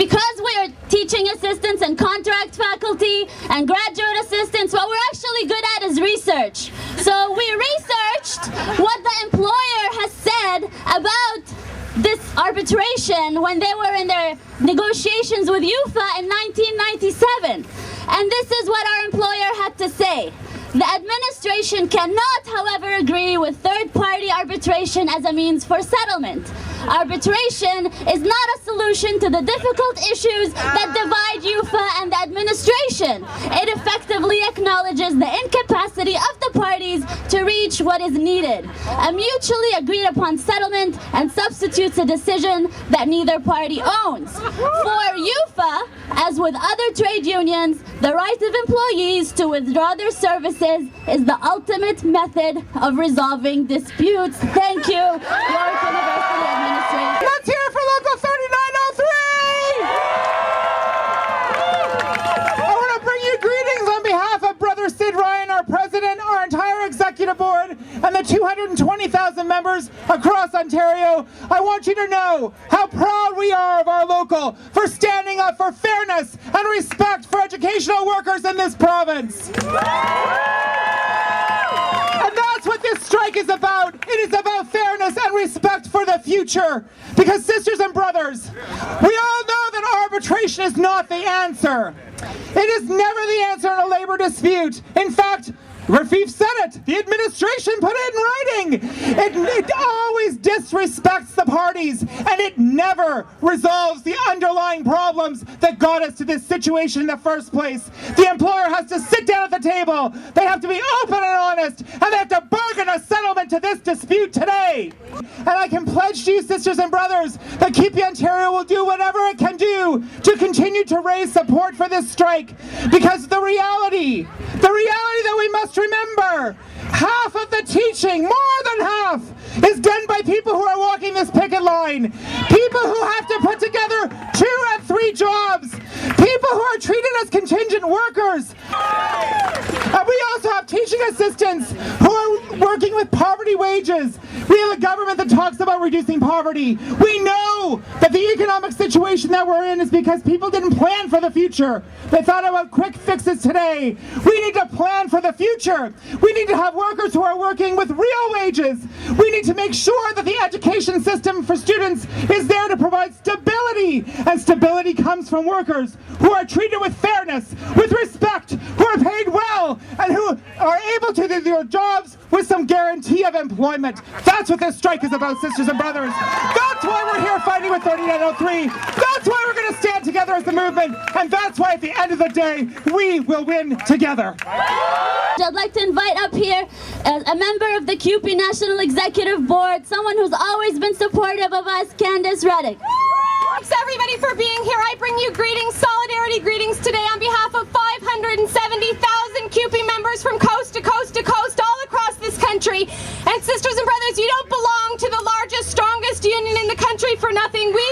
because we are teaching assistants and contract faculty and graduate assistants, what we're actually good at is research. So we researched what the employer has said about this arbitration when they were in their negotiations with UFA in 1997. And this is what our employer had to say. The administration cannot, however, agree with third-party arbitration as a means for settlement. Arbitration is not a solution to the difficult issues that divide UFA and the administration. It effectively acknowledges the incapacity of the parties to reach what is needed. A mutually agreed upon settlement and substitutes a decision that neither party owns. For UFA, as with other trade unions, the right of employees to withdraw their services is the ultimate method of resolving disputes. Thank you, York University Administration. Let's hear it for Local 3903! I want to bring you greetings on behalf of Brother Sid Ryan, our president, our entire executive board, and the 220,000 members across Ontario. I want you to know how proud we are of our local for standing up for fairness and respect for educational workers in this province. And that's what this strike is about. It is about fairness and respect for the future. Because sisters and brothers, we all know that arbitration is not the answer. It is never the answer in a labor dispute. In fact, Rafeef said it. The administration put it in writing. It always disrespects the parties, and it never resolves the underlying problems that got us to this situation in the first place. The employer has to sit down at the table. They have to be open and honest, and they have to bargain a settlement to this dispute today. And I can pledge to you, sisters and brothers, that CUPE Ontario will do whatever it can do to continue to raise support for this strike, because the reality that we must remember, half of the teaching, more than half, is done by people who are walking this picket line. People who have to put together 2 and 3 jobs. People who are treated as contingent workers. And we also have teaching assistants who are working with poverty wages. We have a government that talks about reducing poverty. We know that the economic situation that we're in is because people didn't plan for the future. They thought about quick fixes today. We need to plan for the future. We need to have workers who are working with real wages. We need to make sure that the education system for students is there to provide stability. And stability comes from workers who are treated with fairness, with respect, who are paid well, and who are able to do their jobs with some guarantee of employment. That's what this strike is about, sisters and brothers. That's why we're here fighting with 3903. That's why we're going to stand together as a movement. And that's why at the end of the day, we will win together. I'd like to invite up here a member of the CUPE National Executive Board, someone who's always been supportive of us, Candace Rennick. Thanks everybody for being here. I bring you greetings, solidarity greetings today on behalf of 570,000 CUPE members from coast to coast to coast all across this country. And sisters and brothers, you don't belong to the largest, strongest union in the country for nothing. We